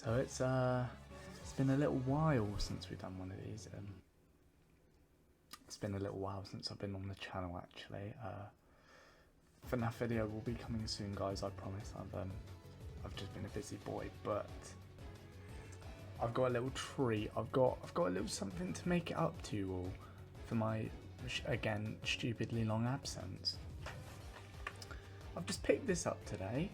So it's been a little while since we've done one of these. It's been a little while since I've been on the channel actually. FNAF video will be coming soon, guys. I promise. I've just been a busy boy, but I've got a little treat. I've got a little something to make it up to you all for my again stupidly long absence. I've just picked this up today.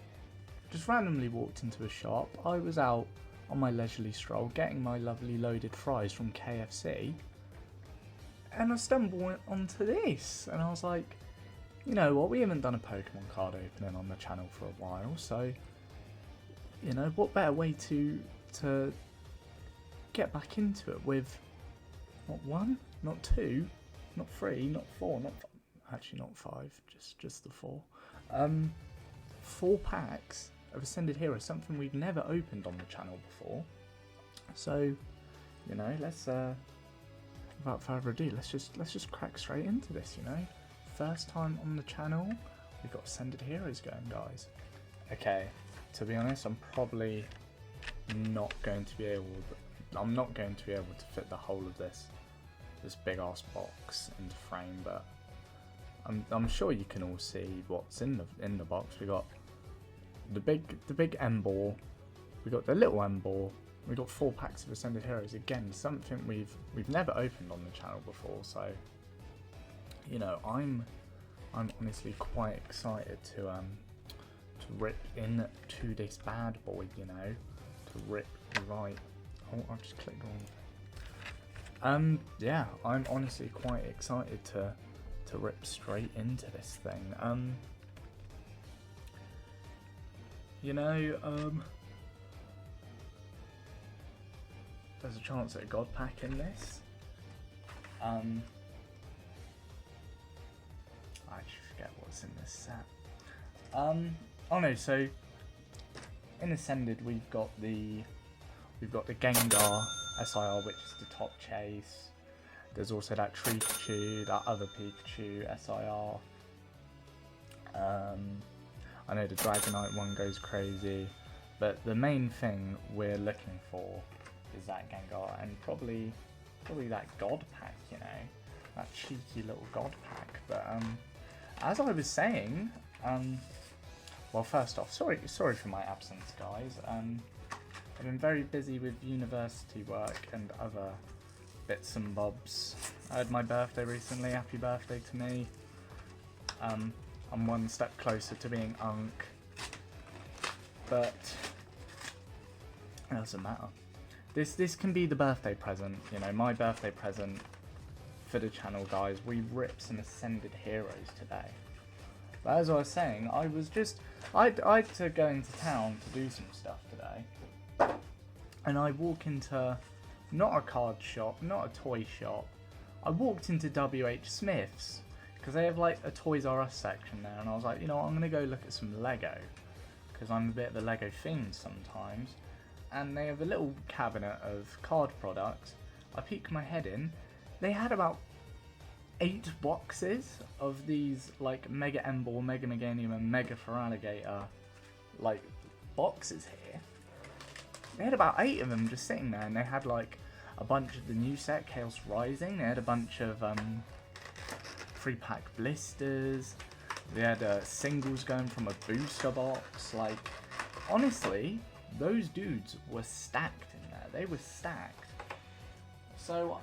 Just randomly walked into a shop. I was out on my leisurely stroll getting my lovely loaded fries from KFC, and I stumbled onto this, and I was like, you know what, we haven't done a Pokemon card opening on the channel for a while, so you know what better way to get back into it with not one, not two, not three, not four, actually not five, just the four. 4 packs of Ascended Heroes, something we've never opened on the channel before. So, you know, let's without further ado, let's just crack straight into this. You know, first time on the channel, we've got Ascended Heroes going, guys. Okay, to be honest, I'm probably not going to be able. I'm not going to be able to fit the whole of this big ass box into frame, but I'm sure you can all see what's in the box. We got the big Emboar, we got the little Emboar, we got 4 packs of Ascended Heroes. Again, something we've never opened on the channel before. So, you know, I'm honestly quite excited to rip into this bad boy. You know, to rip right. Oh, I've just clicked on. Yeah, I'm honestly quite excited to rip straight into this thing. You know, there's a chance at a god pack in this. I actually forget what's in this set. Oh no, so in Ascended we've got the Gengar SIR, which is the top chase. There's also that Pikachu, that other Pikachu SIR. I know the Dragonite one goes crazy, but the main thing we're looking for is that Gengar, and probably that God pack, you know, that cheeky little God pack. But as I was saying, well, first off, sorry for my absence, guys. I've been very busy with university work and other bits and bobs. I had my birthday recently. Happy birthday to me. I'm one step closer to being Unk, but it doesn't matter. This can be the birthday present, you know, my birthday present for the channel, guys. We ripped some Ascended Heroes today. But as I was saying, I had to go into town to do some stuff today, and I walk into not a card shop, not a toy shop. I walked into WH Smith's, because they have like a Toys R Us section there, and I was like, you know what, I'm going to go look at some Lego, because I'm a bit of a Lego fiend sometimes, and they have a little cabinet of card products. I peeked my head in, they had about 8 boxes of these like Mega Emboar, Mega Meganium and Mega Feraligatr like boxes here. They had about 8 of them just sitting there, and they had like a bunch of the new set, Chaos Rising. They had a bunch of 3-pack blisters. They had singles going from a booster box. Like, honestly, those dudes were stacked in there. They were stacked. So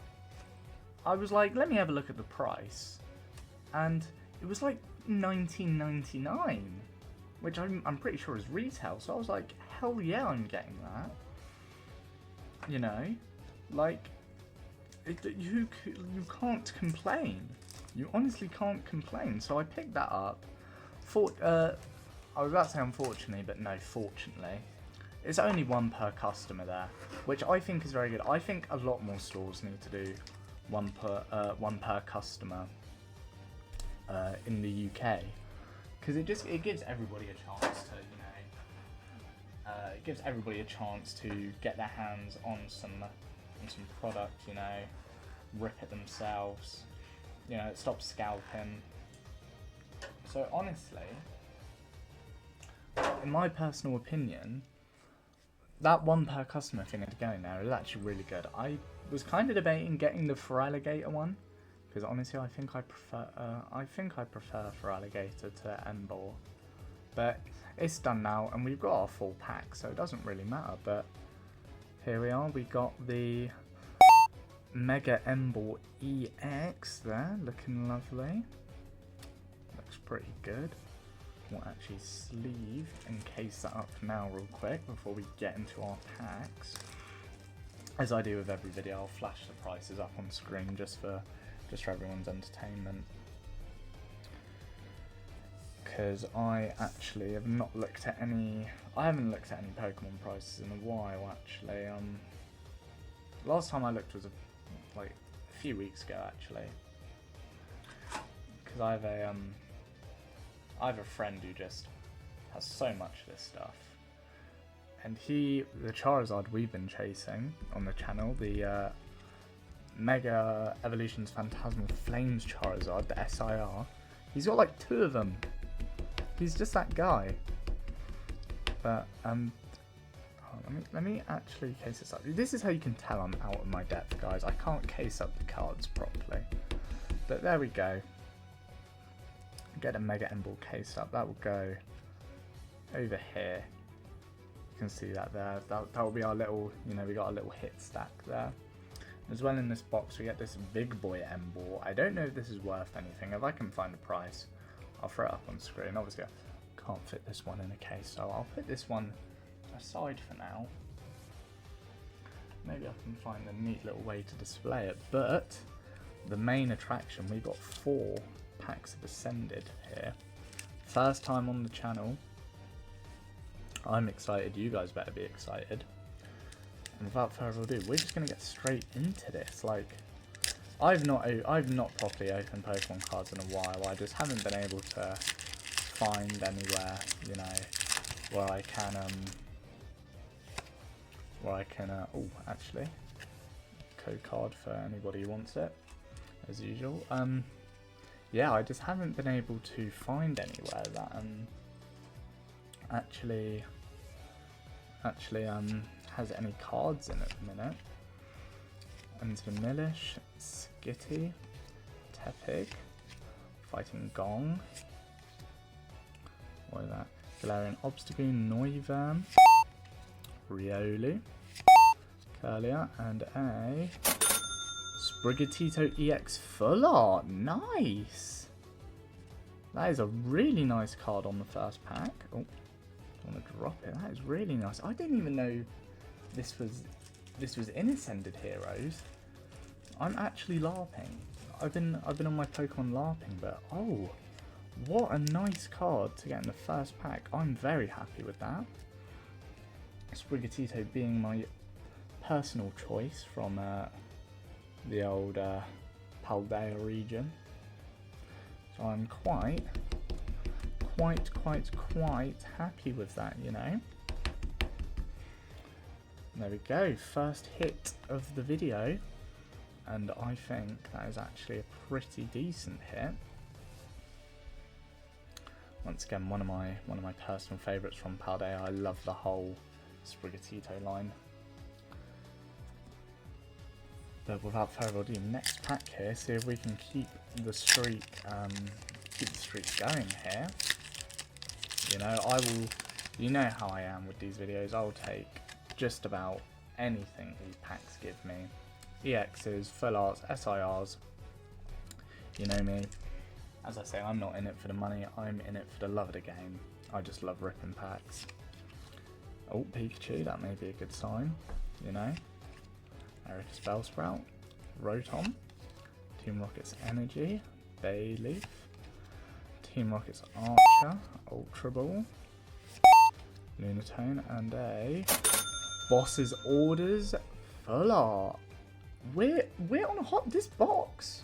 I was like, let me have a look at the price, and it was like $19.99, which I'm pretty sure is retail. So I was like, hell yeah, I'm getting that. You know, like, you can't complain. You honestly can't complain. So I picked that up. I was about to say unfortunately, but no, fortunately. It's only 1 per customer there, which I think is very good. I think a lot more stores need to do one per customer in the UK, because it gives everybody a chance to, you know, it gives everybody a chance to get their hands on some product, you know, rip it themselves. You know, it stops scalping. So honestly, in my personal opinion, that one per customer thing at going there is actually really good. I was kind of debating getting the Feraligatr one, because honestly I think I prefer Feraligatr to Emboar. But it's done now, and we've got our full pack, so it doesn't really matter. But here we are, we got the Mega Emboar EX there, looking lovely. Looks pretty good. We'll actually sleeve and case that up now real quick before we get into our packs. As I do with every video, I'll flash the prices up on screen just for everyone's entertainment. Because I actually have not looked at any. I haven't looked at any Pokemon prices in a while actually. Last time I looked was like a few weeks ago actually. Because I have a friend who just has so much of this stuff. And the Charizard we've been chasing on the channel, the Mega Evolutions Phantasmal Flames Charizard, the SIR, he's got like 2 of them. He's just that guy. But let me actually case this up. This is how you can tell I'm out of my depth, guys. I can't case up the cards properly. But there we go. Get a Mega Emboar case up. That will go over here. You can see that there. That will be our little, we got a little hit stack there. As well in this box we get this big boy Emboar. I don't know if this is worth anything. If I can find a price, I'll throw it up on screen. Obviously I can't fit this one in a case, so I'll put this one aside for now. Maybe I can find a neat little way to display it. But the main attraction, we got 4 packs of Ascended here. First time on the channel. I'm excited, you guys better be excited. And without further ado, we're just gonna get straight into this. Like, I've not properly opened Pokemon cards in a while. I just haven't been able to find anywhere, where I can oh, actually, code card for anybody who wants it, as usual. Yeah, I just haven't been able to find anywhere that actually has any cards in at the minute. And Vanillish, Skitty, Tepig, Fighting Gong, what is that? Galarian Obstagoon, Noivern, Riolu, Curlia, and a Sprigatito EX Full Art. Nice! That is a really nice card on the first pack. Oh, I want to drop it. That is really nice. I didn't even know this was in Ascended Heroes. I'm actually LARPing. I've been on my Pokemon LARPing, but oh, what a nice card to get in the first pack. I'm very happy with that. Sprigatito being my personal choice from the old Paldea region. So I'm quite happy with that, There we go, first hit of the video, and I think that is actually a pretty decent hit. Once again, one of my personal favourites from Paldea. I love the whole Sprigatito line. But without further ado, next pack here, see if we can keep the streak going here. I will. You know how I am with these videos. I'll take just about anything these packs give me. EXs, full arts, SIRs. You know me. As I say, I'm not in it for the money. I'm in it for the love of the game. I just love ripping packs. Oh, Pikachu. That may be a good sign. Eric Spellsprout, Rotom, Team Rocket's Energy, Bayleaf, Team Rocket's Archer, Ultra Ball, Lunatone, and a Boss's Orders Full Art. We're on a this box.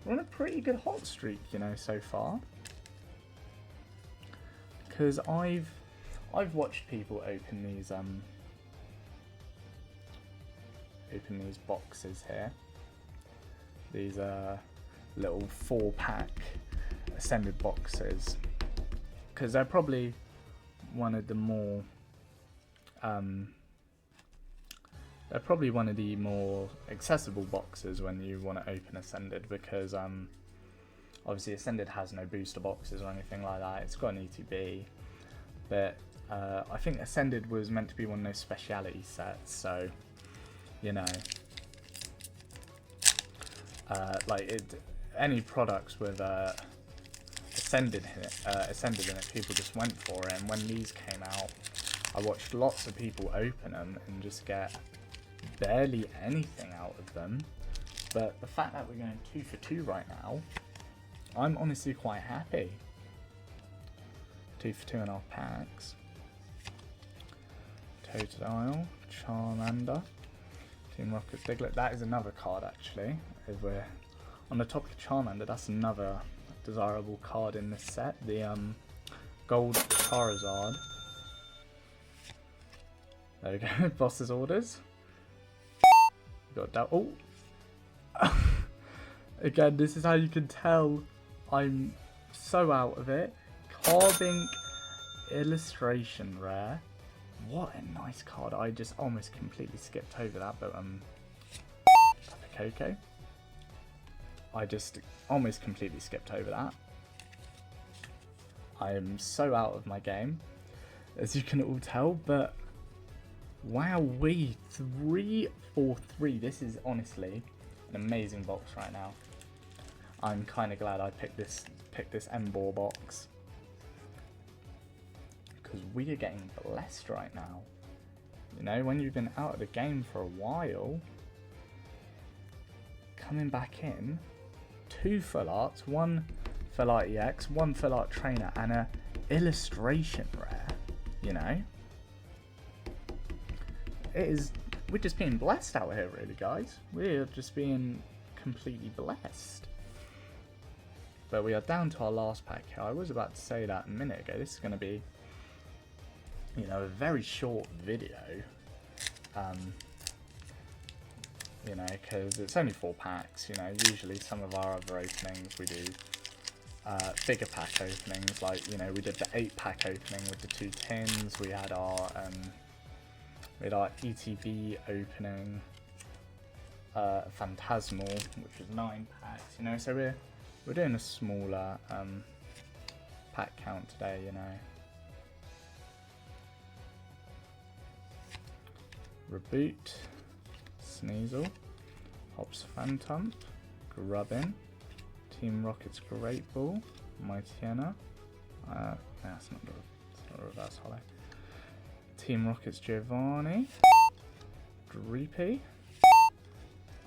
We're on a pretty good hot streak, so far. Because I've watched people open these boxes here. These little 4-pack Ascended boxes, because they're probably one of the more they're probably one of the more accessible boxes when you want to open Ascended, because obviously Ascended has no booster boxes or anything like that. It's got an ETB, but I think Ascended was meant to be one of those speciality sets, so you know, any products with Ascended in it, people just went for it. And when these came out, I watched lots of people open them and just get barely anything out of them. But the fact that we're going 2 for 2 right now, I'm honestly quite happy. 2 for 2 in our packs. Totodile, Charmander, Team Rocket's Diglett. That is another card actually. If we're on the topic of Charmander, that's another desirable card in this set. The Gold Charizard. There we go. Boss's Orders. Got that. Oh. Again, this is how you can tell I'm so out of it. Carbink Illustration Rare. What a nice card. I just almost completely skipped over that, but Coco. I just almost completely skipped over that. I am so out of my game, as you can all tell, but wowee, 3 for 3. This is honestly an amazing box right now. I'm kind of glad I picked this Emboar box, because we are getting blessed right now. You know, when you've been out of the game for a while, coming back in, 2 full arts, 1 full art EX, 1 full art trainer, and a illustration rare. You know, we're just being blessed out here, really, guys. We're just being completely blessed. But we are down to our last pack here. I was about to say that a minute ago. This is going to be, you know, a very short video. You know, because it's only 4 packs. You know, usually some of our other openings we do bigger pack openings. Like, you know, we did the 8-pack opening with the 2 tins. We had our ETB opening, Phantasmal, which was 9 packs. You know, so we're doing a smaller pack count today. You know. Reboot, Sneasel, Hops Phantom, Grubbin, Team Rocket's Great Ball, Mightyena, that's not the reverse hollow, Team Rocket's Giovanni, Dreepy,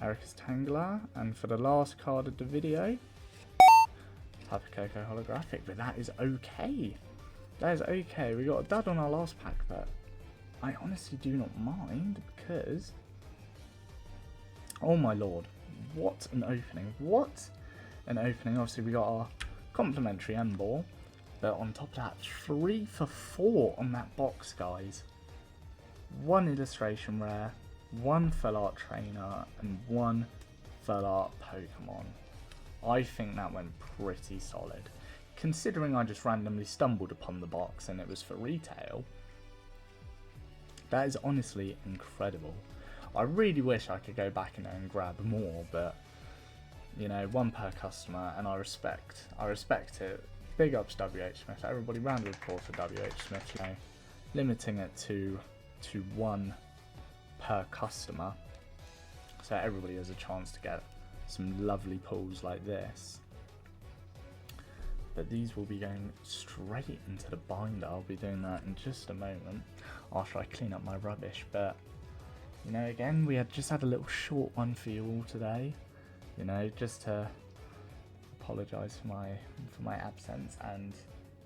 Erika's Tangler, and for the last card of the video, Tapu Koko holographic. But that is okay. That is okay. We got a dud on our last pack, but I honestly do not mind, because, oh my lord, what an opening. What an opening. Obviously we got our complimentary Emboar, but on top of that, 3 for 4 on that box, guys. 1 illustration rare, 1 full art trainer, and 1 full art Pokemon. I think that went pretty solid, considering I just randomly stumbled upon the box and it was for retail. That is honestly incredible. I really wish I could go back in there and grab more, but you know, 1 per customer, and I respect it. Big ups WH Smith. Everybody, round of applause for WH Smith. You know, limiting it to 1 per customer, so everybody has a chance to get some lovely pulls like this. But these will be going straight into the binder. I'll be doing that in just a moment after I clean up my rubbish. But you know, again, we had just had a little short one for you all today. You know, just to apologise for my absence, and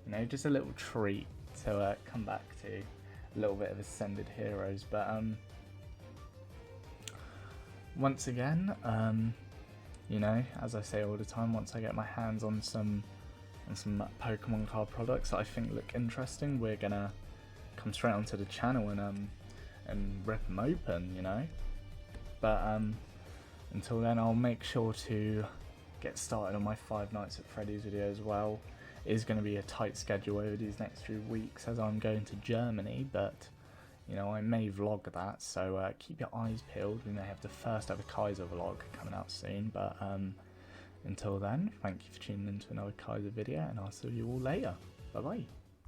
you know, just a little treat to come back to a little bit of Ascended Heroes. But once again, you know, as I say all the time, once I get my hands on some Pokemon card products that I think look interesting, we're gonna come straight onto the channel and rip them open, you know. But until then, I'll make sure to get started on my 5 Nights at Freddy's video as well. It is going to be a tight schedule over these next few weeks as I'm going to Germany, but you know, I may vlog that, so keep your eyes peeled. We may have the first ever Kaiser vlog coming out soon, but until then, thank you for tuning in to another Kaiser video, and I'll see you all later. Bye bye.